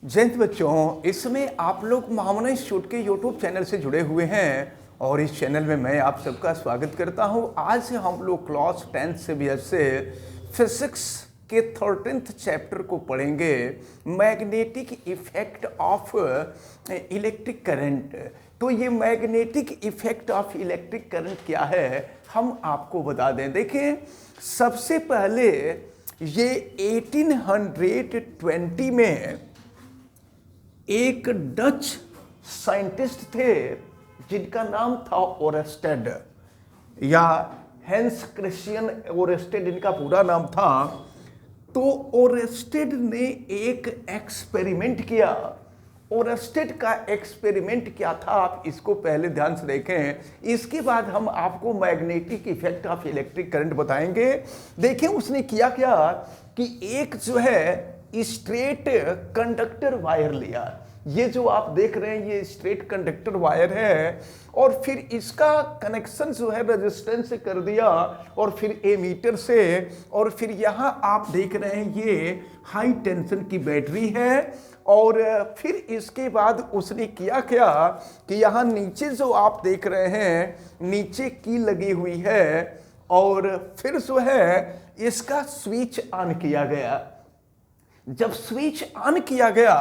जय हिंद बच्चों, इसमें आप लोग महामना इंस्टीट्यूट के यूट्यूब चैनल से जुड़े हुए हैं और इस चैनल में मैं आप सबका स्वागत करता हूं। आज हम लोग क्लास 10 से फिजिक्स के 13th चैप्टर को पढ़ेंगे, magnetic effect of electric current. तो ये magnetic effect of electric current क्या है हम आपको बता दें। देखिए, सबसे पहले ये 1820 में एक डच साइंटिस्ट थे जिनका नाम था ओरेस्टेड या हैंस क्रिश्चियन ओरेस्टेड, इनका पूरा नाम था। तो ओरेस्टेड ने एक एक्सपेरिमेंट किया। ओरेस्टेड का एक्सपेरिमेंट क्या था आप इसको पहले ध्यान से देखें, इसके बाद हम आपको magnetic effect of electric current बताएंगे। देखें उसने किया क्या कि एक जो है स्ट्रेट कंडक्टर वायर लिया। ये जो आप देख रहे हैं ये स्ट्रेट कंडक्टर वायर है और फिर इसका कनेक्शन जो है रेजिस्टेंस से कर दिया और फिर एमीटर से, और फिर यहाँ आप देख रहे हैं ये हाई टेंशन की बैटरी है। और फिर इसके बाद उसने किया क्या कि यहाँ नीचे जो आप देख रहे हैं नीचे की लगी हुई है और फिर जो है इसका स्विच ऑन किया गया। जब स्विच ऑन किया गया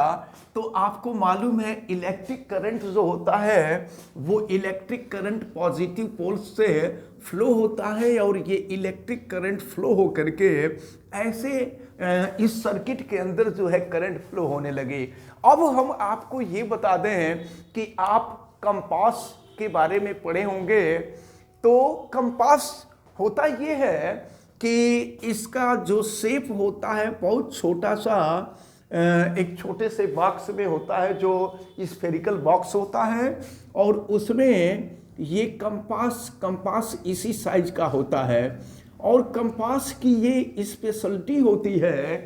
तो आपको मालूम है इलेक्ट्रिक करंट जो होता है वो इलेक्ट्रिक करंट पॉजिटिव पोल्स से फ्लो होता है और ये इलेक्ट्रिक करंट फ्लो हो करके ऐसे इस सर्किट के अंदर जो है करंट फ्लो होने लगे। अब हम आपको ये बता दें कि आप कंपास के बारे में पढ़े होंगे। तो कंपास होता ये है कि इसका जो शेप होता है बहुत छोटा सा, एक छोटे से बॉक्स में होता है जो स्फेरिकल बॉक्स होता है और उसमें ये कंपास इसी साइज का होता है। और कंपास की ये स्पेशलिटी होती है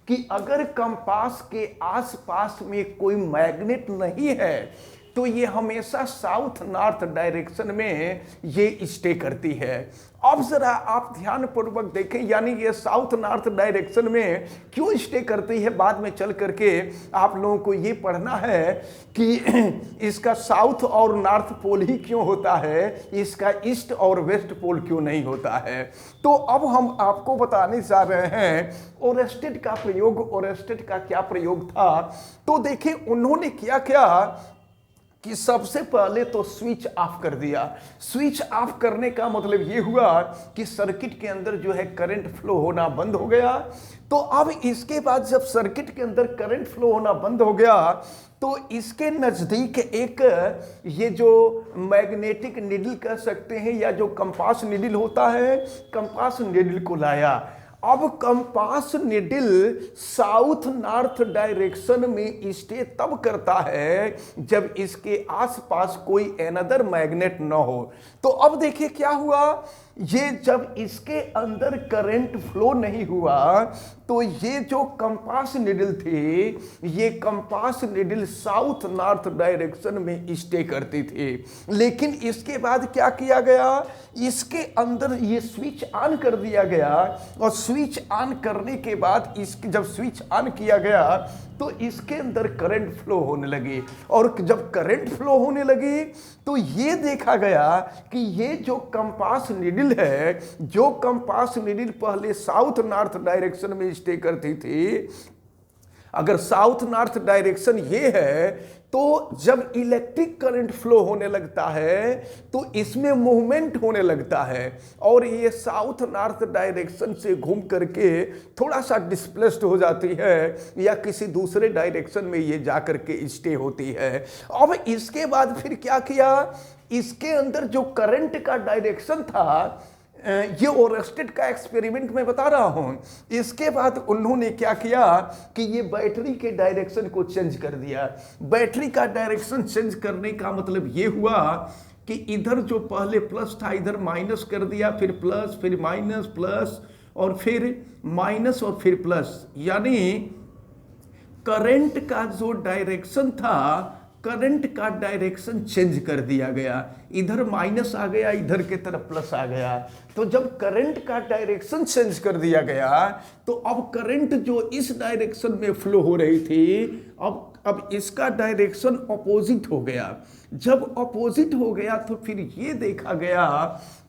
कि अगर कंपास के आसपास में कोई मैग्नेट नहीं है तो ये हमेशा साउथ नॉर्थ डायरेक्शन में ये स्टे करती है। अब जरा आप ध्यान पूर्वक देखें, यानी ये साउथ नॉर्थ डायरेक्शन में क्यों स्टे करती है, बाद में चल करके आप लोगों को ये पढ़ना है कि इसका साउथ और नॉर्थ पोल ही क्यों होता है, इसका ईस्ट और वेस्ट पोल क्यों नहीं होता है। तो अब हम आपको बताने जा रहे हैं ओरेस्टेड का प्रयोग। ओरेस्टेड का क्या प्रयोग था, तो देखिए उन्होंने किया क्या कि सबसे पहले तो स्विच ऑफ कर दिया। स्विच ऑफ करने का मतलब ये हुआ कि सर्किट के अंदर जो है करंट फ्लो होना बंद हो गया। तो अब इसके बाद जब सर्किट के अंदर करंट फ्लो होना बंद हो गया तो इसके नजदीक एक ये जो मैग्नेटिक नीडल कह सकते हैं या जो कंपास नीडल होता है, कंपास नीडल को लाया। अब compass needle south north direction में स्टे तब करता है जब इसके आसपास कोई अनदर मैग्नेट न हो। तो अब देखिए क्या हुआ, ये जब इसके अंदर करंट फ्लो नहीं हुआ तो ये जो कंपास नीडल थी, ये compass needle south north direction में स्टे करती थी। लेकिन इसके बाद क्या किया गया, इसके अंदर ये स्विच ऑन कर दिया गया और स्विच ऑन करने के बाद इसके जब स्विच ऑन किया गया तो इसके अंदर करंट फ्लो होने लगी। और जब करंट फ्लो होने लगी तो ये देखा गया कि ये जो कंपास नीडल है, जो कंपास नीडल पहले साउथ नॉर्थ डायरेक्शन में स्टे करती थी, अगर साउथ नॉर्थ डायरेक्शन ये है तो जब इलेक्ट्रिक करंट फ्लो होने लगता है तो इसमें मूवमेंट होने लगता है और ये साउथ नॉर्थ डायरेक्शन से घूम करके थोड़ा सा डिस्प्लेस्ड हो जाती है या किसी दूसरे डायरेक्शन में ये जा करके स्टे होती है। अब इसके बाद फिर क्या किया, इसके अंदर जो करंट का डायरेक्शन था, ये ओरेस्टेड का एक्सपेरिमेंट में बता रहा हूं। इसके बाद उन्होंने क्या किया कि ये बैटरी के डायरेक्शन को चेंज कर दिया। बैटरी का डायरेक्शन चेंज करने का मतलब ये हुआ कि इधर जो पहले प्लस था इधर माइनस कर दिया, फिर प्लस, फिर माइनस, प्लस और फिर माइनस और फिर प्लस, यानी करंट का जो डायरेक्शन था, करंट का डायरेक्शन चेंज कर दिया गया। इधर माइनस आ गया, इधर के तरफ प्लस आ गया। तो जब करंट का डायरेक्शन चेंज कर दिया गया तो अब करंट जो इस डायरेक्शन में फ्लो हो रही थी अब अब इसका डायरेक्शन अपोजिट हो गया। जब अपोजिट हो गया तो फिर ये देखा गया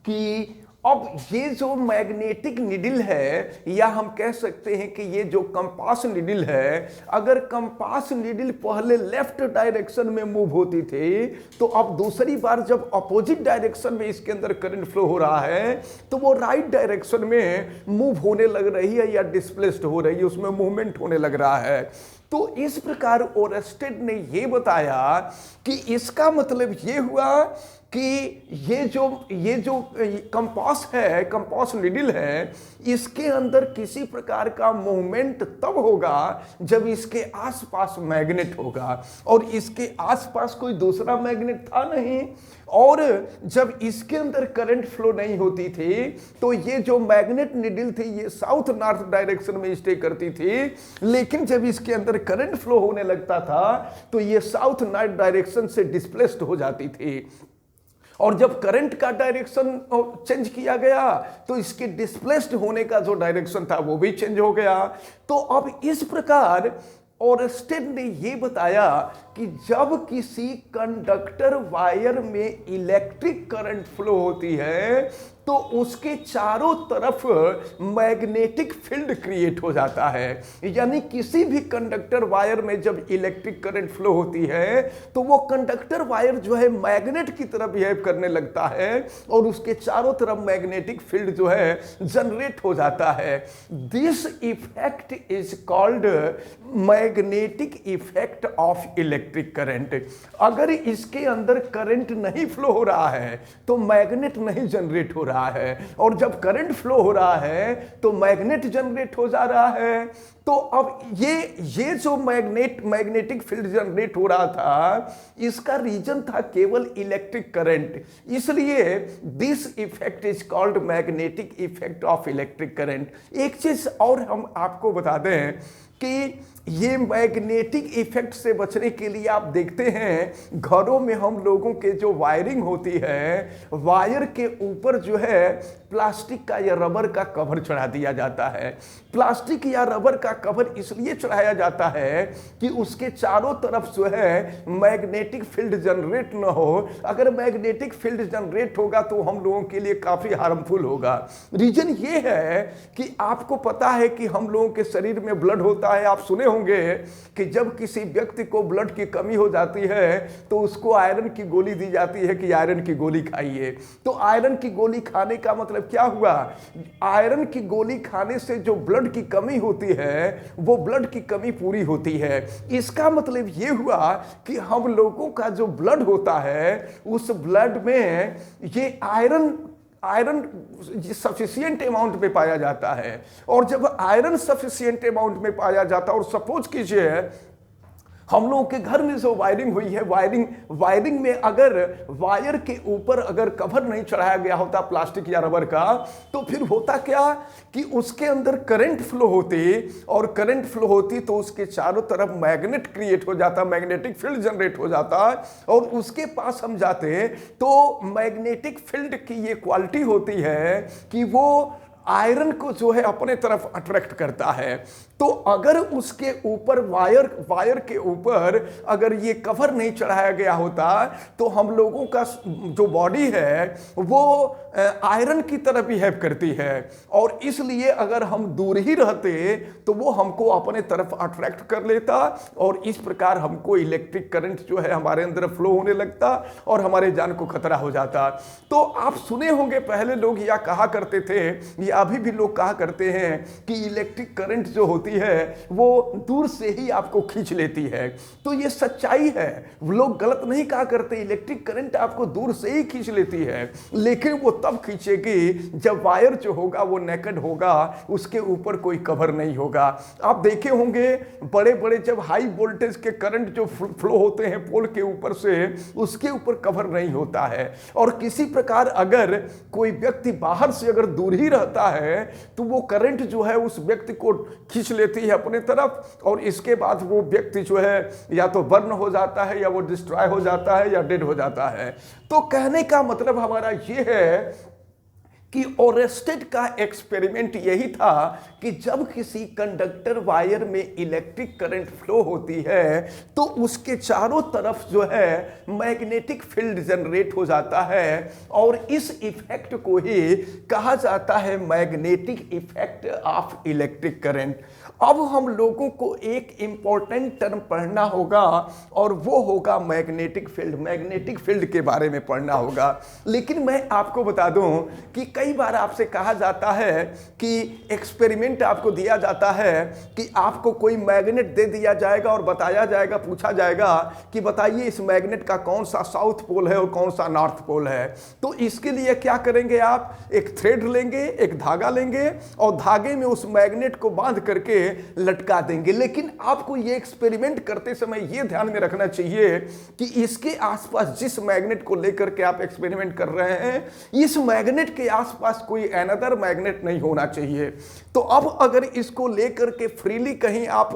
कि अब ये जो मैग्नेटिक निडल है, या हम कह सकते हैं कि ये जो कंपास निडल है, अगर कंपास निडल पहले लेफ्ट डायरेक्शन में मूव होती थी, तो अब दूसरी बार जब अपोजिट डायरेक्शन में इसके अंदर करंट फ्लो हो रहा है तो वो राइट डायरेक्शन में मूव होने लग रही है या डिस्प्लेस्ड हो रही है, उसमें मूवमेंट होने लग रहा है। तो इस प्रकार ओरस्टेड ने ये बताया कि इसका मतलब ये हुआ कि ये जो कंपास है, कंपास निडल है, इसके अंदर किसी प्रकार का मूवमेंट तब होगा जब इसके आसपास मैग्नेट होगा, और इसके आसपास कोई दूसरा मैग्नेट था नहीं। और जब इसके अंदर करंट फ्लो नहीं होती थी तो ये जो मैग्नेट निडल थी ये साउथ नॉर्थ डायरेक्शन में स्टे करती थी, लेकिन जब इसके अंदर करंट फ्लो होने लगता था तो ये साउथ नॉर्थ डायरेक्शन से डिस्प्लेस्ड हो जाती थी। और जब करंट का डायरेक्शन चेंज किया गया तो इसके डिस्प्लेस्ड होने का जो डायरेक्शन था वो भी चेंज हो गया। तो अब इस प्रकार ओरस्टेड ने ये बताया कि जब किसी कंडक्टर वायर में इलेक्ट्रिक करंट फ्लो होती है तो उसके चारों तरफ मैग्नेटिक फील्ड क्रिएट हो जाता है। यानी किसी भी कंडक्टर वायर में जब इलेक्ट्रिक करंट फ्लो होती है तो वो कंडक्टर वायर जो है मैग्नेट की तरह बिहेव करने लगता है और उसके चारों तरफ मैग्नेटिक फील्ड जो है जनरेट हो जाता है। This effect is called magnetic effect of electric current. अगर इसके अंदर करंट नहीं फ्लो हो रहा है तो मैग्नेट नहीं जनरेट हो रहा है, और जब करंट फ्लो हो रहा है तो मैग्नेट जनरेट हो जा रहा है। तो अब ये जो मैग्नेटिक फील्ड जनरेट हो रहा था इसका रीजन था केवल इलेक्ट्रिक करंट, इसलिए this effect is called magnetic effect of electric current. एक चीज और हम आपको बता दें कि ये मैग्नेटिक इफेक्ट से बचने के लिए आप देखते हैं घरों में हम लोगों के जो वायरिंग होती है, वायर के ऊपर जो है प्लास्टिक का या रबर का कवर चढ़ा दिया जाता है। प्लास्टिक या रबर का कवर इसलिए चढ़ाया जाता है कि उसके चारों तरफ जो है मैग्नेटिक फील्ड जनरेट न हो। अगर मैग्नेटिक फील्ड जनरेट होगा तो हम लोगों के लिए काफी हार्मफुल होगा। रीजन ये है कि आपको पता है कि हम लोगों के शरीर में ब्लड होता है। आप सुने होंगे कि जब किसी व्यक्ति को ब्लड की कमी हो जाती है तो उसको आयरन की गोली दी जाती है कि आयरन की गोली खाइए। तो आयरन की गोली खाने का मतलब क्या हुआ? आयरन की गोली खाने से जो ब्लड की कमी होती है वो ब्लड की कमी पूरी होती है। इसका मतलब ये हुआ कि हम लोगों का जो ब्लड होता है उस ब्लड में ये आयरन सफिशिएंट अमाउंट में पाया जाता है। और जब आयरन सफिशिएंट अमाउंट में पाया जाता है, और सपोज कीजिए हम लोगों के घर में जो वायरिंग हुई है, वायरिंग में अगर वायर के ऊपर अगर कवर नहीं चढ़ाया गया होता प्लास्टिक या रबर का, तो फिर होता क्या कि उसके अंदर करंट फ्लो होती, और करंट फ्लो होती तो उसके चारों तरफ मैग्नेट क्रिएट हो जाता, मैग्नेटिक फील्ड जनरेट हो जाता, और उसके पास हम जाते तो मैग्नेटिक फील्ड की ये क्वालिटी होती है कि वो आयरन को जो है अपने तरफ अट्रैक्ट करता है। तो अगर उसके ऊपर वायर के ऊपर अगर ये कवर नहीं चढ़ाया गया होता तो हम लोगों का जो बॉडी है वो आयरन की तरह बिहेव करती है, और इसलिए अगर हम दूर ही रहते तो वो हमको अपने तरफ अट्रैक्ट कर लेता, और इस प्रकार हमको इलेक्ट्रिक करंट जो है हमारे अंदर फ्लो होने लगता और हमारे जान को खतरा हो जाता। तो आप सुने होंगे पहले लोग यह कहा करते थे, या अभी भी लोग कहा करते हैं कि इलेक्ट्रिक करंट जो होती है वो दूर से ही आपको खींच लेती है। तो ये सच्चाई है, लोग गलत नहीं कहा करते, इलेक्ट्रिक करंट आपको दूर से ही खींच लेती है, लेकिन वो तब खींचेगी जब वायर जो होगा वो नेकेड होगा, उसके ऊपर कोई कवर नहीं होगा। आप देखे होंगे बड़े बड़े जब हाई वोल्टेज के करंट जो फ्लो होते हैं पोल के ऊपर से, उसके ऊपर कवर नहीं होता है। और किसी प्रकार अगर कोई व्यक्ति बाहर से अगर दूर ही रहता है तो वो करंट जो है उस व्यक्ति को खींच लेती है अपने तरफ, और इसके बाद वो व्यक्ति जो है या तो बर्न हो जाता है, या वो डिस्ट्रॉय हो जाता है, या डेड हो जाता है। तो कहने का मतलब हमारा ये है कि ओरेस्टेड का एक्सपेरिमेंट यही था कि जब किसी कंडक्टर वायर में इलेक्ट्रिक करंट फ्लो होती है तो उसके चारों तरफ जो है मैग्नेटिक फील्ड जनरेट हो जाता है, और इस इफेक्ट को ही कहा जाता है magnetic effect of electric current. अब हम लोगों को एक इंपॉर्टेंट टर्म पढ़ना होगा और वो होगा मैग्नेटिक फील्ड। मैग्नेटिक फील्ड के बारे में पढ़ना होगा। लेकिन मैं आपको बता दूं कि कई बार आपसे कहा जाता है कि एक्सपेरिमेंट आपको दिया जाता है कि आपको कोई मैग्नेट दे दिया जाएगा और बताया जाएगा, पूछा जाएगा कि बताइए इस मैग्नेट का कौन सा साउथ पोल है और कौन सा नॉर्थ पोल है। तो इसके लिए क्या करेंगे, आप एक थ्रेड लेंगे, एक धागा लेंगे और धागे में उस मैग्नेट को बांध करके लटका देंगे। लेकिन आपको ये एक्सपेरिमेंट करते समय ये ध्यान में रखना चाहिए कि इसके आसपास जिस मैग्नेट को लेकर के आप एक्सपेरिमेंट कर रहे हैं, इस मैग्नेट के आसपास कोई अनदर मैग्नेट नहीं होना चाहिए। तो अब अगर इसको लेकर के फ्रीली कहीं आप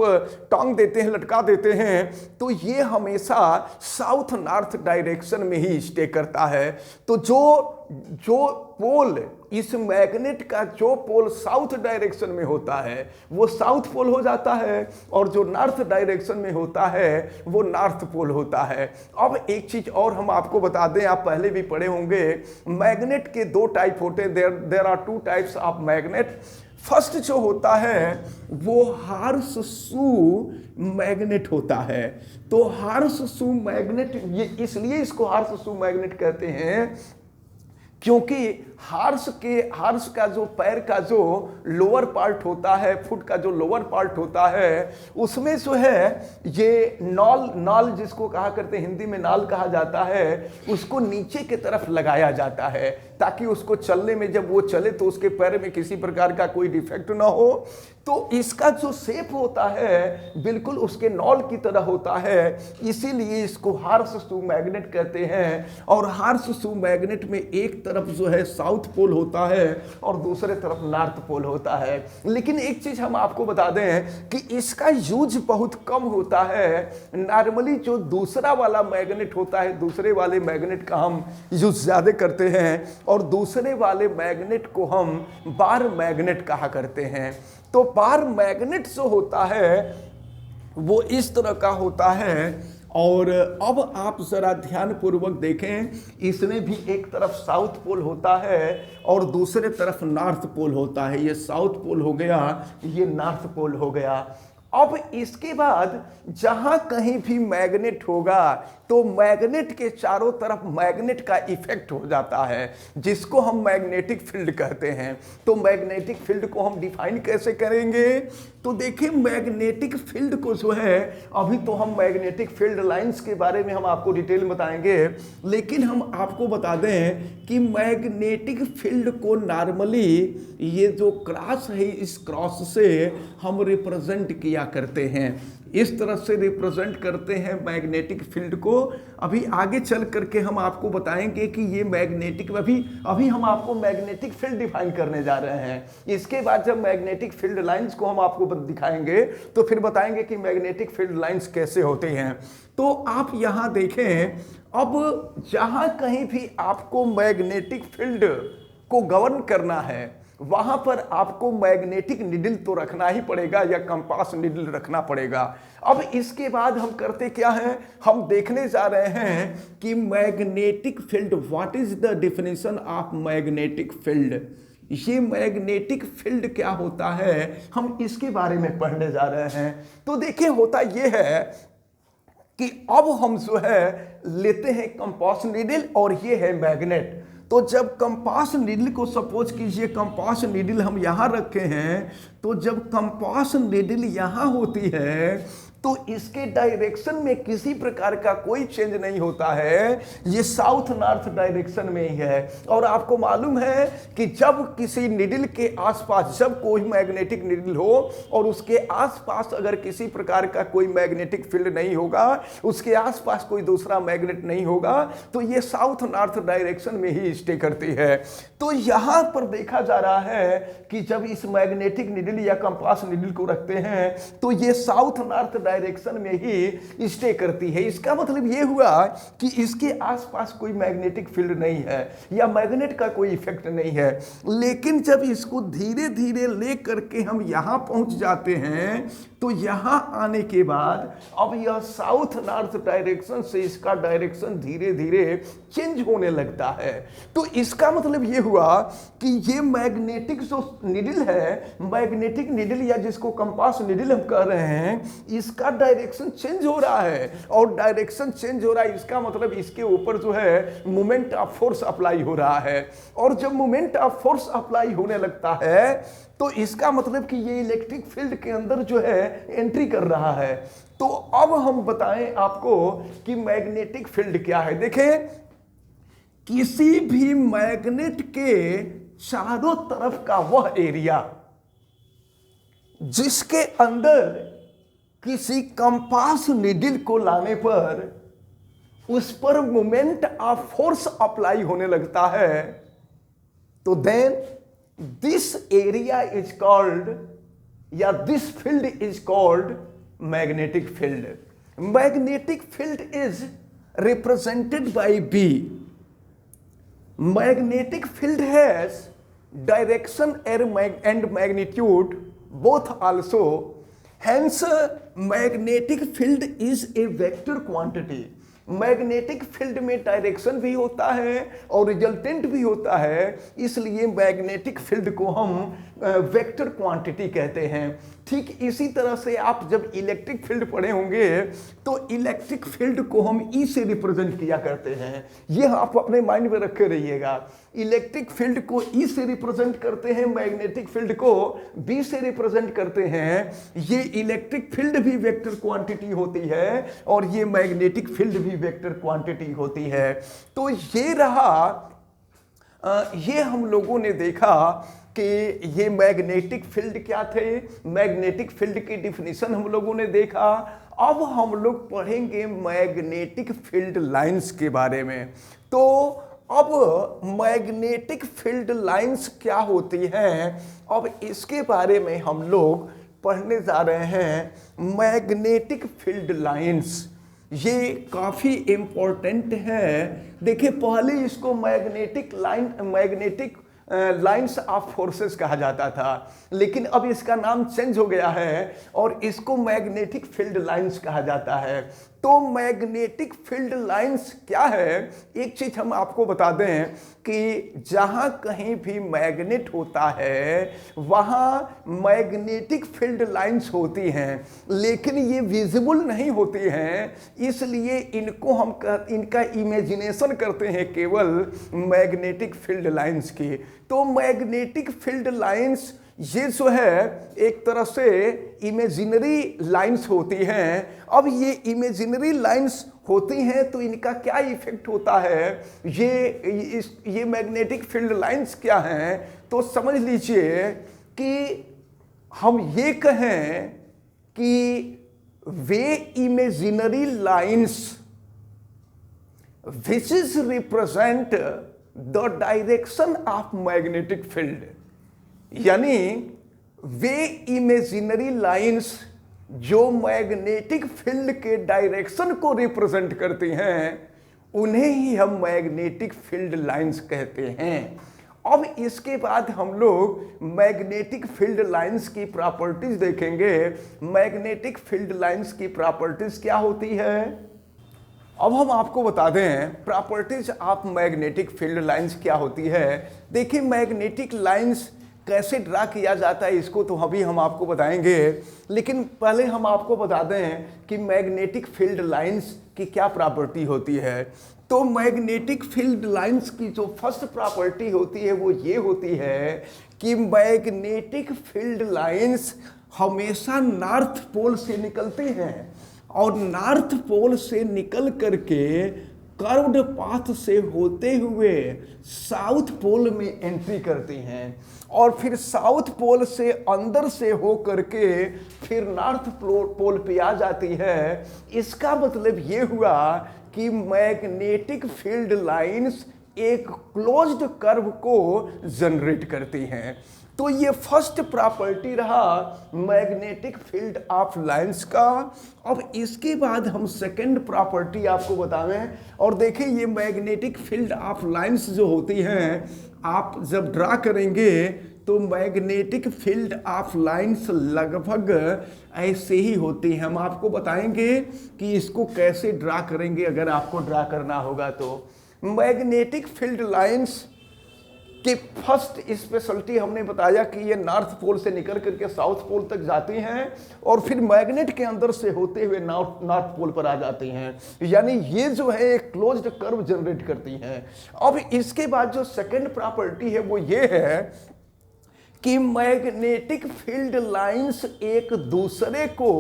टांग देते हैं, लटका देते हैं, तो ये हमेशा साउथ नॉर्थ डायरेक्शन में ही स्टे करता है। तो जो पोल इस मैग्नेट का जो पोल साउथ डायरेक्शन में होता है वो साउथ पोल हो जाता है, और जो नॉर्थ डायरेक्शन में होता है वो नॉर्थ पोल होता है। अब एक चीज और हम आपको बता दें, आप पहले भी पढ़े होंगे, मैग्नेट के दो टाइप होते हैं। There are two types of magnet. First जो होता है वो हार्स-शू मैग्नेट होता है। तो हार्स-शू मैग्नेट, ये इसलिए इसको हार्स-शू मैग्नेट कहते हैं क्योंकि हार्स का जो पैर का जो लोअर पार्ट होता है, फुट का जो लोअर पार्ट होता है, उसमें जो है ये नाल जिसको कहा करते हैं, हिंदी में नाल कहा जाता है, उसको नीचे की तरफ लगाया जाता है ताकि उसको चलने में, जब वो चले तो उसके पैर में किसी प्रकार का कोई डिफेक्ट ना हो। तो इसका जो शेप होता है बिल्कुल उसके नॉल की तरह होता है, इसीलिए इसको हार्स-शू मैग्नेट कहते हैं। और हार्स-शू मैग्नेट में एक तरफ जो है साउथ पोल होता है और दूसरे तरफ नॉर्थ पोल होता है। लेकिन एक चीज हम आपको बता दें कि इसका यूज बहुत कम होता है। नॉर्मली जो दूसरा वाला मैग्नेट होता है, दूसरे वाले मैग्नेट का हम यूज ज्यादा करते हैं, और दूसरे वाले मैग्नेट को हम बार मैग्नेट कहा करते हैं। तो बार मैग्नेट जो होता है वो इस तरह का होता है। और अब आप जरा ध्यान पूर्वक देखें, इसमें भी एक तरफ साउथ पोल होता है और दूसरे तरफ नॉर्थ पोल होता है। ये साउथ पोल हो गया, ये नॉर्थ पोल हो गया। अब इसके बाद जहां कहीं भी मैग्नेट होगा तो मैग्नेट के चारों तरफ मैग्नेट का इफेक्ट हो जाता है, जिसको हम मैग्नेटिक फील्ड कहते हैं। तो मैग्नेटिक फील्ड को हम डिफाइन कैसे करेंगे, तो देखिए मैग्नेटिक फील्ड को जो है, अभी तो हम मैग्नेटिक फील्ड लाइंस के बारे में हम आपको डिटेल में बताएंगे, लेकिन हम आपको बता दें कि मैग्नेटिक फील्ड को नॉर्मली ये जो क्रॉस है, इस क्रॉस से हम रिप्रेजेंट किया करते हैं, इस तरह से रिप्रेजेंट करते हैं मैग्नेटिक फील्ड को। अभी आगे चल करके हम आपको बताएंगे कि ये मैग्नेटिक, अभी हम आपको मैग्नेटिक फील्ड डिफाइन करने जा रहे हैं। इसके बाद जब मैग्नेटिक फील्ड लाइंस को हम आपको दिखाएंगे तो फिर बताएंगे कि मैग्नेटिक फील्ड लाइंस कैसे होते हैं। तो आप यहां देखें, अब जहां कहीं भी आपको मैग्नेटिक फील्ड को गवर्न करना है वहां पर आपको मैग्नेटिक निडल तो रखना ही पड़ेगा या कंपास निडल रखना पड़ेगा। अब इसके बाद हम करते क्या हैं, हम देखने जा रहे हैं कि magnetic field, what is the definition of magnetic field. ये मैग्नेटिक फील्ड क्या होता है, हम इसके बारे में पढ़ने जा रहे हैं। तो देखिए होता यह है कि अब हम जो है लेते हैं कंपास निडल और ये है मैग्नेट। तो जब कंपास नीडल को, सपोज कीजिए कंपास नीडल हम यहां रखे हैं, तो जब कंपास नीडल यहां होती है तो इसके डायरेक्शन में किसी प्रकार का कोई चेंज नहीं होता है, ये साउथ नॉर्थ डायरेक्शन में ही है। और आपको मालूम है कि जब किसी निडल के आसपास, जब कोई मैग्नेटिक निडल हो और उसके आसपास अगर किसी प्रकार का कोई मैग्नेटिक फील्ड नहीं होगा, उसके आसपास कोई दूसरा मैग्नेट नहीं होगा, तो ये साउथ नॉर्थ डायरेक्शन में ही स्टे करती है। तो यहां पर देखा जा रहा है कि जब इस मैग्नेटिक निडल या कंपास निडल को रखते हैं तो ये साउथ नॉर्थ डायरेक्शन में ही स्टे करती है। इसका मतलब ये हुआ कि इसके आसपास कोई मैग्नेटिक फील्ड नहीं है या मैग्नेट का कोई इफेक्ट नहीं है। लेकिन जब इसको धीरे धीरे ले करके हम यहाँ पहुँच जाते हैं तो यहाँ आने के बाद अब यह साउथ नॉर्थ डायरेक्शन से इसका डायरेक्शन धीरे धीरे चेंज होने लगता है। तो इसका मतलब ये हुआ कि ये मैग्नेटिक जो निडल है, मैग्नेटिक निडल या जिसको कंपास निडल हम कह रहे हैं, इसका डायरेक्शन चेंज हो रहा है। और डायरेक्शन चेंज हो रहा है इसका मतलब इसके ऊपर जो है मोमेंट ऑफ फोर्स अप्लाई हो रहा है। और जब मोमेंट ऑफ फोर्स अप्लाई होने लगता है तो इसका मतलब कि ये इलेक्ट्रिक फील्ड के अंदर जो है एंट्री कर रहा है। तो अब हम बताएं आपको कि मैग्नेटिक फील्ड क्या है। देखें, किसी भी मैग्नेट के चारों तरफ का वह एरिया जिसके अंदर किसी कंपास नीडल को लाने पर उस पर मोमेंट ऑफ फोर्स अप्लाई होने लगता है, तो then this area is called या this field is called magnetic field. Magnetic field is represented by B. Magnetic field has direction and magnitude both also. Hence, magnetic field is a vector quantity. Magnetic field में direction भी होता है और resultant भी होता है, इसलिए magnetic field को हम वेक्टर क्वांटिटी कहते हैं। ठीक इसी तरह से आप जब इलेक्ट्रिक फील्ड पढ़े होंगे तो इलेक्ट्रिक फील्ड को हम ई से रिप्रेजेंट किया करते हैं। ये आप अपने माइंड में रखे रहिएगा। इलेक्ट्रिक फील्ड को ई से रिप्रेजेंट करते हैं, मैग्नेटिक फील्ड को बी से रिप्रेजेंट करते हैं। ये इलेक्ट्रिक फील्ड भी वेक्टर क्वांटिटी होती है और ये मैग्नेटिक फील्ड भी वेक्टर क्वांटिटी होती है। तो ये रहा, ये हम लोगों ने देखा कि ये मैग्नेटिक फील्ड क्या थे, मैग्नेटिक फील्ड की डिफिनीशन हम लोगों ने देखा। अब हम लोग पढ़ेंगे मैग्नेटिक फील्ड लाइंस के बारे में। तो अब मैग्नेटिक फील्ड लाइंस क्या होती हैं, अब इसके बारे में हम लोग पढ़ने जा रहे हैं। मैग्नेटिक फील्ड लाइंस ये काफ़ी इम्पोर्टेंट है। देखिए, पहले इसको मैग्नेटिक लाइंस ऑफ फोर्सेस कहा जाता था, लेकिन अब इसका नाम चेंज हो गया है और इसको मैग्नेटिक फील्ड लाइंस कहा जाता है। तो मैग्नेटिक फील्ड लाइंस क्या है, एक चीज हम आपको बता दें कि जहां कहीं भी मैग्नेट होता है वहां मैग्नेटिक फील्ड लाइंस होती हैं, लेकिन ये विजिबल नहीं होती हैं, इसलिए इनको हम इनका इमेजिनेशन करते हैं केवल मैग्नेटिक फील्ड लाइंस की। तो मैग्नेटिक फील्ड लाइंस ये जो है एक तरह से इमेजिनरी लाइंस होती हैं। अब ये इमेजिनरी लाइंस होती हैं तो इनका क्या इफेक्ट होता है, ये मैग्नेटिक फील्ड लाइंस क्या हैं, तो समझ लीजिए कि हम ये कहें कि वे imaginary lines which is represent the direction of magnetic field, यानी वे इमेजिनरी लाइंस जो मैग्नेटिक फील्ड के डायरेक्शन को रिप्रेजेंट करती हैं उन्हें ही हम मैग्नेटिक फील्ड लाइंस कहते हैं। अब इसके बाद हम लोग मैग्नेटिक फील्ड लाइंस की प्रॉपर्टीज देखेंगे। मैग्नेटिक फील्ड लाइंस की प्रॉपर्टीज क्या होती है, अब हम आपको बता दें properties of magnetic field lines क्या होती है। देखिए, मैग्नेटिक लाइंस कैसे ड्रा किया जाता है इसको तो अभी हम आपको बताएंगे, लेकिन पहले हम आपको बता दें कि मैग्नेटिक फील्ड लाइंस की क्या प्रॉपर्टी होती है। तो मैग्नेटिक फील्ड लाइंस की जो फर्स्ट प्रॉपर्टी होती है वो ये होती है कि मैग्नेटिक फील्ड लाइंस हमेशा नॉर्थ पोल से निकलते हैं और नॉर्थ पोल से निकल करके कर्व्ड पाथ से होते हुए साउथ पोल में एंट्री करती हैं और फिर साउथ पोल से अंदर से हो करके फिर नॉर्थ पोल पे आ जाती है। इसका मतलब ये हुआ कि मैग्नेटिक फील्ड लाइंस एक क्लोज्ड कर्व को जनरेट करती हैं। तो ये फर्स्ट प्रॉपर्टी रहा मैग्नेटिक फील्ड ऑफ लाइंस का। अब इसके बाद हम सेकंड प्रॉपर्टी आपको बतावें। और देखें ये मैग्नेटिक फील्ड ऑफ लाइंस जो होती हैं, आप जब ड्रा करेंगे तो मैग्नेटिक फील्ड ऑफ लाइंस लगभग ऐसे ही होती हैं। हम आपको बताएंगे कि इसको कैसे ड्रा करेंगे अगर आपको ड्रा करना होगा तो। मैग्नेटिक फील्ड लाइंस कि फर्स्ट स्पेशलिटी हमने बताया कि ये नॉर्थ पोल से निकल करके साउथ पोल तक जाती हैं और फिर मैग्नेट के अंदर से होते हुए नॉर्थ पोल पर आ जाती हैं, यानी ये जो है एक क्लोज्ड कर्व जनरेट करती हैं। अब इसके बाद जो सेकंड प्रॉपर्टी है वो ये है कि मैग्नेटिक फील्ड लाइंस एक दूसरे को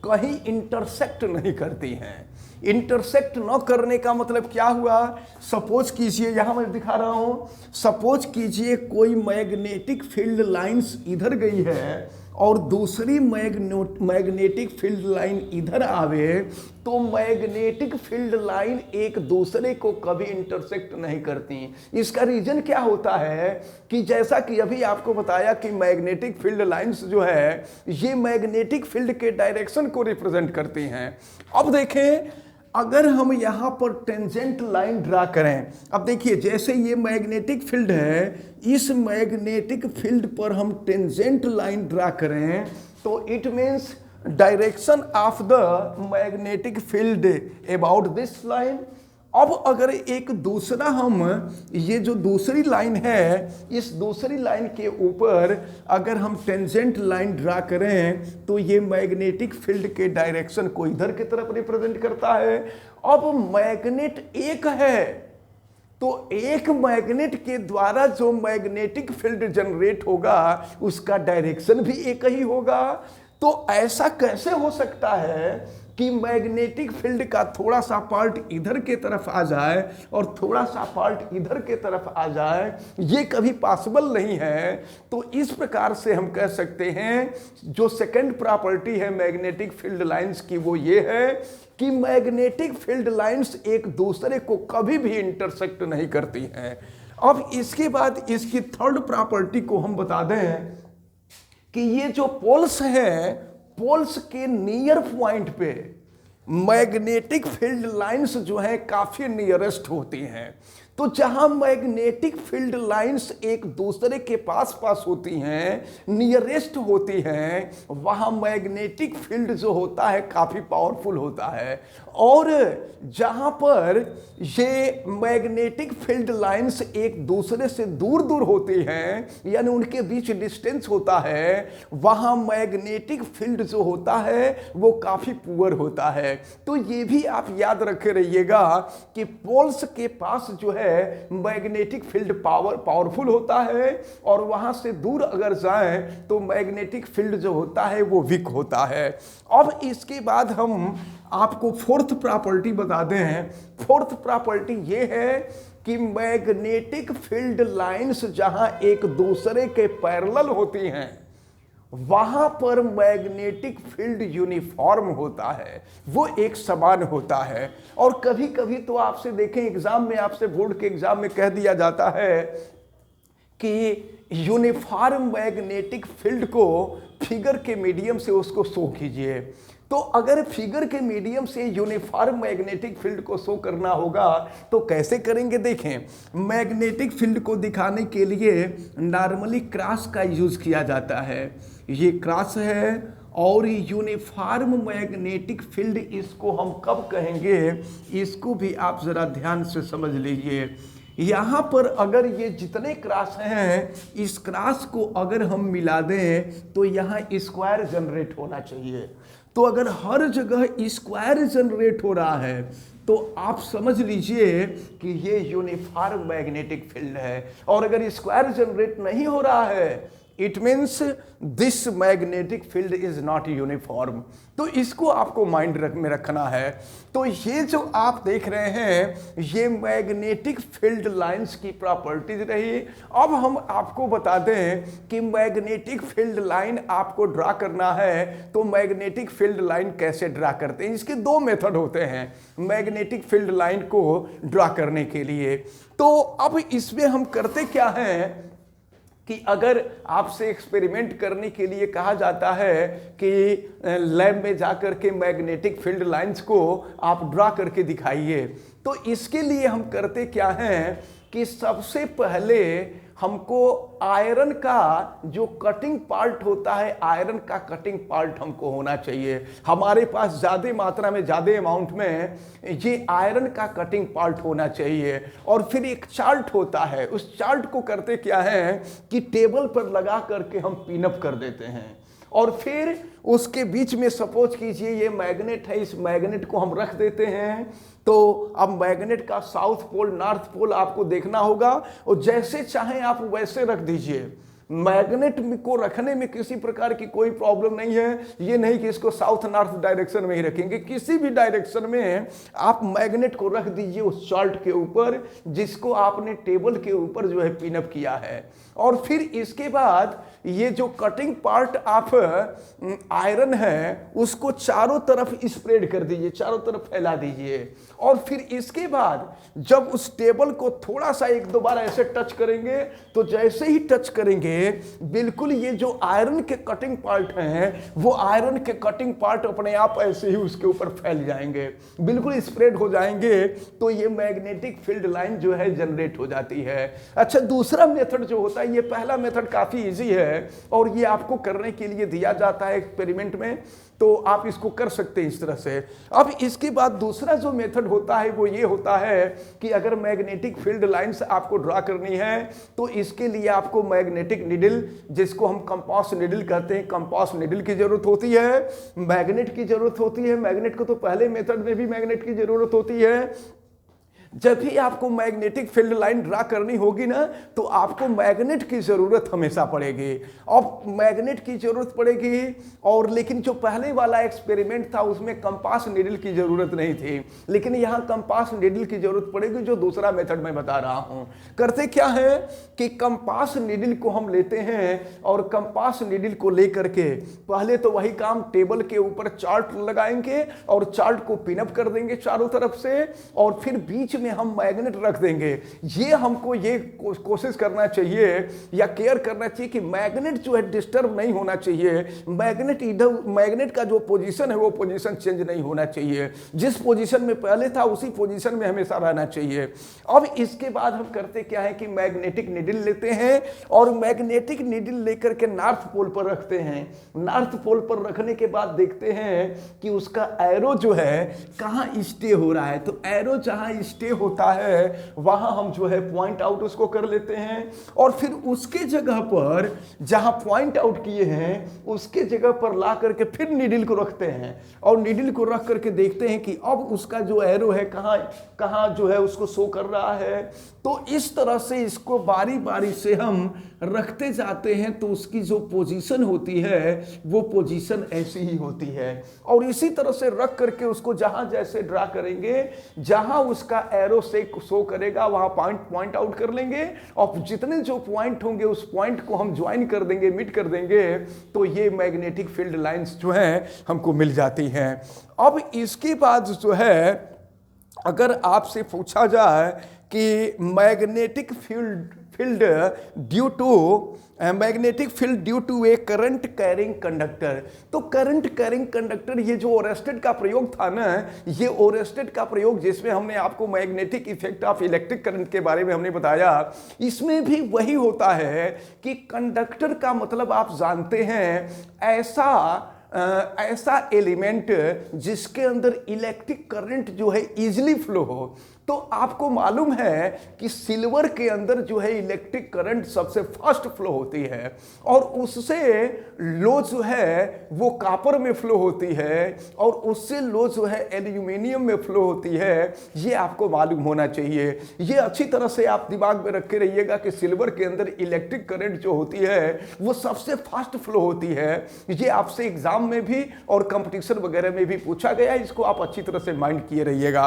कहीं इंटरसेक्ट नहीं करती हैं। इंटरसेक्ट न करने का मतलब क्या हुआ? सपोज कीजिए, यहां मैं दिखा रहा हूं, सपोज कीजिए कोई मैग्नेटिक फील्ड लाइंस इधर गई है और दूसरी मैग्नेटिक फील्ड लाइन इधर आवे, तो मैग्नेटिक फील्ड लाइन एक दूसरे को कभी इंटरसेक्ट नहीं करती। इसका रीजन क्या होता है कि जैसा कि अभी आपको बताया कि मैग्नेटिक फील्ड लाइंस जो है ये मैग्नेटिक फील्ड के डायरेक्शन को रिप्रेजेंट करती हैं। अब देखें, अगर हम यहां पर टेंजेंट लाइन ड्रा करें, अब देखिए जैसे ये मैग्नेटिक फील्ड है, इस मैग्नेटिक फील्ड पर हम टेंजेंट लाइन ड्रा करें तो it means direction of the magnetic field about this line. अब अगर एक दूसरा हम ये जो दूसरी लाइन है, इस दूसरी लाइन के ऊपर अगर हम टेंजेंट लाइन ड्रा करें तो ये मैग्नेटिक फील्ड के डायरेक्शन को इधर की तरफ रिप्रेजेंट करता है। अब मैग्नेट एक है तो एक मैग्नेट के द्वारा जो मैग्नेटिक फील्ड जनरेट होगा उसका डायरेक्शन भी एक ही होगा। तो ऐसा कैसे हो सकता है कि मैग्नेटिक फील्ड का थोड़ा सा पार्ट इधर के तरफ आ जाए और थोड़ा सा पार्ट इधर के तरफ आ जाए? ये कभी पॉसिबल नहीं है। तो इस प्रकार से हम कह सकते हैं जो सेकंड प्रॉपर्टी है मैग्नेटिक फील्ड लाइंस की वो ये है कि मैग्नेटिक फील्ड लाइंस एक दूसरे को कभी भी इंटरसेक्ट नहीं करती हैं। अब इसके बाद इसकी थर्ड प्रॉपर्टी को हम बता दें कि ये जो पोल्स हैं, पोल्स के नियर पॉइंट पे मैग्नेटिक फील्ड लाइंस जो है काफी नियरेस्ट होती हैं। तो जहां मैग्नेटिक फील्ड लाइंस एक दूसरे के पास पास होती हैं, नियरेस्ट होती हैं, वहां मैग्नेटिक फील्ड जो होता है काफी पावरफुल होता है। और जहां पर ये मैग्नेटिक फील्ड लाइंस एक दूसरे से दूर दूर होती हैं, यानी उनके बीच डिस्टेंस होता है, वहां मैग्नेटिक फील्ड जो होता है वो काफी पुअर होता है। तो ये भी आप याद रखे रहिएगा कि पोल्स के पास जो है मैग्नेटिक फील्ड पावरफुल होता है और वहां से दूर अगर जाएं तो मैग्नेटिक फील्ड जो होता है वो वीक होता है। अब इसके बाद हम आपको फोर्थ प्रॉपर्टी बता दें। फोर्थ प्रॉपर्टी ये है कि मैग्नेटिक फील्ड लाइंस जहां एक दूसरे के पैरेलल होती हैं वहां पर मैग्नेटिक फील्ड यूनिफॉर्म होता है, वो एक समान होता है। और कभी कभी तो आपसे देखें एग्जाम में, आपसे बोर्ड के एग्जाम में कह दिया जाता है कि यूनिफॉर्म मैग्नेटिक फील्ड को फिगर के मीडियम से उसको शो कीजिए। तो अगर फिगर के मीडियम से यूनिफॉर्म मैग्नेटिक फील्ड को शो करना होगा तो कैसे करेंगे? देखें, मैग्नेटिक फील्ड को दिखाने के लिए नॉर्मली क्रॉस का यूज किया जाता है। ये क्रॉस है और यूनिफॉर्म मैग्नेटिक फील्ड इसको हम कब कहेंगे, इसको भी आप जरा ध्यान से समझ लीजिए। यहाँ पर अगर ये जितने क्रॉस हैं, इस क्रॉस को अगर हम मिला दें तो यहाँ स्क्वायर जनरेट होना चाहिए। तो अगर हर जगह स्क्वायर जनरेट हो रहा है तो आप समझ लीजिए कि ये यूनिफॉर्म मैग्नेटिक फील्ड है। और अगर स्क्वायर जनरेट नहीं हो रहा है it means this magnetic field is not uniform. तो इसको आपको माइंड में रखना है। तो ये जो आप देख रहे हैं ये मैग्नेटिक फील्ड लाइंस की प्रॉपर्टीज रही। अब हम आपको बता दें कि मैग्नेटिक फील्ड लाइन आपको ड्रा करना है तो मैग्नेटिक फील्ड लाइन कैसे ड्रा करते हैं। इसके दो मेथड होते हैं मैग्नेटिक फील्ड लाइन को ड्रा करने के लिए। तो अब इसमें हम करते क्या हैं कि अगर आपसे एक्सपेरिमेंट करने के लिए कहा जाता है कि लैब में जाकर के मैग्नेटिक फील्ड लाइंस को आप ड्रा करके दिखाइए, तो इसके लिए हम करते क्या हैं कि सबसे पहले हमको आयरन का जो कटिंग पार्ट होता है, आयरन का कटिंग पार्ट हमको होना चाहिए। हमारे पास ज़्यादा मात्रा में, ज़्यादा अमाउंट में ये आयरन का कटिंग पार्ट होना चाहिए। और फिर एक चार्ट होता है, उस चार्ट को करते क्या है कि टेबल पर लगा करके हम पिनअप कर देते हैं। और फिर उसके बीच में सपोज कीजिए ये मैग्नेट है, इस मैग्नेट को हम रख देते हैं। तो अब मैग्नेट का साउथ पोल, नॉर्थ पोल आपको देखना होगा, और जैसे चाहें आप वैसे रख दीजिए। मैग्नेट को रखने में किसी प्रकार की कोई प्रॉब्लम नहीं है। ये नहीं कि इसको साउथ नॉर्थ डायरेक्शन में ही रखेंगे, किसी भी डायरेक्शन में आप मैग्नेट को रख दीजिए उस चार्ट के ऊपर जिसको आपने टेबल के ऊपर जो है पिनअप किया है। और फिर इसके बाद ये जो कटिंग पार्ट आप आयरन है उसको चारों तरफ स्प्रेड कर दीजिए, चारों तरफ फैला दीजिए। और फिर इसके बाद जब उस टेबल को थोड़ा सा एक दो बार ऐसे टच करेंगे, तो जैसे ही टच करेंगे बिल्कुल ये जो आयरन के कटिंग पार्ट हैं वो आयरन के कटिंग पार्ट अपने आप ऐसे ही उसके ऊपर फैल जाएंगे, बिल्कुल स्प्रेड हो जाएंगे। तो ये मैग्नेटिक फील्ड लाइन जो है जनरेट हो जाती है। अच्छा, दूसरा मेथड जो होता है, ये पहला मेथड काफी इजी है और ये आपको करने के लिए दिया जाता है एक्सपेरिमेंट में, तो आप इसको कर सकते हैं इस तरह से। अब इसके बाद दूसरा जो मेथड होता है वो ये होता है कि अगर मैग्नेटिक फील्ड लाइंस आपको ड्रा करनी है तो इसके लिए आपको मैग्नेटिक निडल, जिसको हम कंपास निडल कहते हैं, कंपास निडल की जरूरत होती है, मैग्नेट की जरूरत होती है। मैग्नेट को तो पहले मेथड में भी मैग्नेट की जरूरत होती है। जब भी आपको मैग्नेटिक फील्ड लाइन ड्रा करनी होगी ना, तो आपको मैग्नेट की जरूरत हमेशा पड़ेगी। अब मैग्नेट की जरूरत पड़ेगी, और लेकिन जो पहले वाला एक्सपेरिमेंट था उसमें कंपास नीडल की जरूरत नहीं थी, लेकिन यहाँ कंपास नीडल की जरूरत पड़ेगी, जो दूसरा मेथड मैं बता रहा हूँ। करते क्या है कि कंपास नीडल को हम लेते हैं और कंपास नीडल को लेकर के पहले तो वही काम, टेबल के ऊपर चार्ट लगाएंगे और चार्ट को पिनअप कर देंगे चारों तरफ से, और फिर बीच में हम मैग्नेट रख देंगे। ये हमको ये कोशिश करना चाहिए या केयर करना चाहिए कि मैग्नेट जो है डिस्टर्ब नहीं होना चाहिए। मैग्नेट इधर, मैग्नेट का जो पोजीशन है वो पोजीशन चेंज नहीं होना चाहिए, जिस पोजीशन में पहले था उसी पोजीशन में हमेशा रहना चाहिए। अब इसके बाद हम करते क्या है कि मैग्नेटिक नीडल लेते हैं और मैग्नेटिक नीडल लेकर के नॉर्थ पोल पर रखते हैं। नॉर्थ पोल पर रखने के बाद देखते हैं कि उसका एरो जो है कहाँ स्टे हो रहा है। तो एरो जहां स्टे होता है वहां हम जो है पॉइंट आउट उसको कर लेते हैं, और फिर उसके जगह पर जहां पॉइंट आउट किए हैं उसके जगह पर ला करके फिर नीडल को रखते हैं, और नीडल को रख करके देखते हैं कि अब उसका जो एरो है कहां कहां जो है उसको शो कर रहा है। तो इस तरह से इसको बारी बारी से हम रखते जाते हैं, तो उसकी जो पोजीशन होती है वो पोजीशन ऐसी ही होती है। और इसी तरह से रख करके उसको जहां जैसे ड्रा करेंगे, जहां उसका एरो से शो करेगा वहां पॉइंट आउट कर लेंगे, और जितने जो पॉइंट होंगे उस पॉइंट को हम ज्वाइन कर देंगे, मीट कर देंगे, तो ये मैग्नेटिक फील्ड लाइंस जो हैं हमको मिल जाती हैं। अब इसके बाद जो है अगर आपसे पूछा जाए कि magnetic field due to a current carrying conductor, तो करंट कैरिंग कंडक्टर, ये जो ओरेस्टेड का प्रयोग था ना, ये ओरेस्टेड का प्रयोग जिसमें हमने आपको magnetic effect of electric current के बारे में हमने बताया, इसमें भी वही होता है कि कंडक्टर का मतलब आप जानते हैं ऐसा एलिमेंट जिसके अंदर इलेक्ट्रिक करंट जो है इजीली फ्लो हो। तो आपको मालूम है कि सिल्वर के अंदर जो है इलेक्ट्रिक करंट सबसे फास्ट फ्लो होती है, और उससे लो जो है वो कॉपर में फ्लो होती है, और उससे लो जो है एल्यूमिनियम में फ्लो होती है। ये आपको मालूम होना चाहिए। ये अच्छी तरह से आप दिमाग में रखे रहिएगा कि सिल्वर के अंदर इलेक्ट्रिक करंट जो होती है वो सबसे फास्ट फ्लो होती है। ये आपसे एग्जाम में भी और कंपटीशन वगैरह में भी पूछा गया, इसको आप अच्छी तरह से माइंड किए रहिएगा।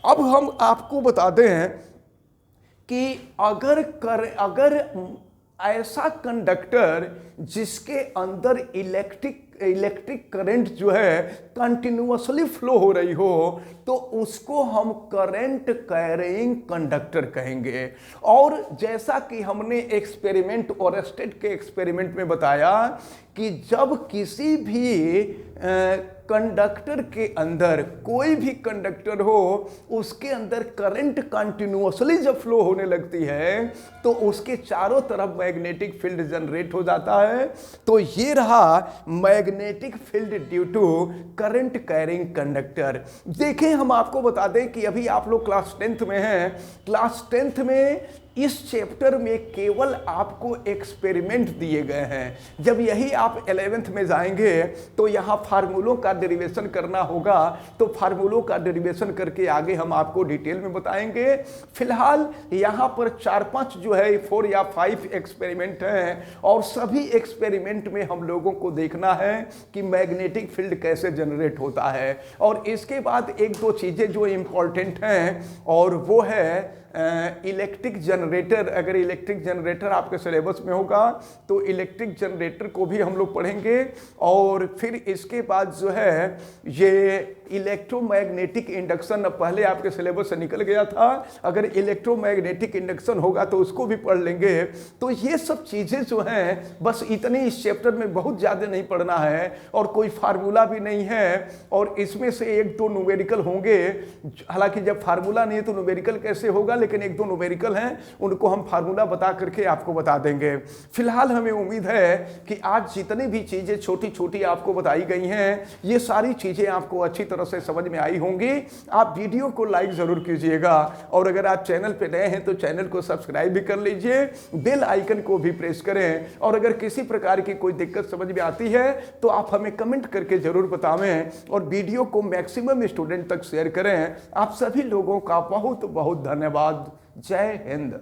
अब हम आपको बता दें कि अगर ऐसा कंडक्टर जिसके अंदर इलेक्ट्रिक इलेक्ट्रिक करंट जो है कंटिन्यूअसली फ्लो हो रही हो तो उसको हम करंट कैरिंग कंडक्टर कहेंगे। और जैसा कि हमने एक्सपेरिमेंट ओरेस्टेड के एक्सपेरिमेंट में बताया कि जब किसी भी कंडक्टर के अंदर, कोई भी कंडक्टर हो, उसके अंदर करंट कंटिन्यूअसली जब फ्लो होने लगती है तो उसके चारों तरफ मैग्नेटिक फील्ड जनरेट हो जाता है। तो ये रहा magnetic field due to current carrying conductor. देखें, हम आपको बता दें कि अभी आप लोग क्लास 10th में हैं। क्लास 10th में इस चैप्टर में केवल आपको एक्सपेरिमेंट दिए गए हैं। जब यही आप 11th में जाएंगे तो यहाँ फार्मूलों का डेरिवेशन करना होगा, तो फार्मूलों का डेरिवेशन करके आगे हम आपको डिटेल में बताएंगे। फिलहाल यहाँ पर 4-5 जो है 4 या 5 एक्सपेरिमेंट हैं और सभी एक्सपेरिमेंट में हम लोगों को देखना है कि मैग्नेटिक फील्ड कैसे जनरेट होता है। और इसके बाद 1-2 चीज़ें जो इम्पॉर्टेंट हैं और वो है इलेक्ट्रिक जनरेटर। अगर इलेक्ट्रिक जनरेटर आपके सिलेबस में होगा तो इलेक्ट्रिक जनरेटर को भी हम लोग पढ़ेंगे। और फिर इसके बाद जो है ये इलेक्ट्रोमैग्नेटिक इंडक्शन, पहले आपके सिलेबस से निकल गया था, अगर इलेक्ट्रोमैग्नेटिक इंडक्शन होगा तो उसको भी पढ़ लेंगे। तो ये सब चीज़ें जो हैं बस इतनी इस चैप्टर में, बहुत ज़्यादा नहीं पढ़ना है और कोई फार्मूला भी नहीं है। और इसमें से 1-2 न्यूमेरिकल होंगे, हालांकि जब फार्मूला नहीं है तो न्यूमेरिकल कैसे होगा, लेकिन 1-2 न्यूमेरिकल हैं, उनको हम फार्मूला बता करके आपको बता देंगे। फिलहाल हमें उम्मीद है कि आज जितनी भी चीज़ें छोटी छोटी आपको बताई गई हैं ये सारी चीज़ें आपको अच्छी तरह से समझ में आई होंगी। आप वीडियो को लाइक ज़रूर कीजिएगा और अगर आप चैनल पे नए हैं तो चैनल को सब्सक्राइब भी कर लीजिए, बेल आइकन को भी प्रेस करें। और अगर किसी प्रकार की कोई दिक्कत समझ में आती है तो आप हमें कमेंट करके ज़रूर बतावें और वीडियो को मैक्सिमम स्टूडेंट तक शेयर करें। आप सभी लोगों का बहुत बहुत धन्यवाद। जय हिंद।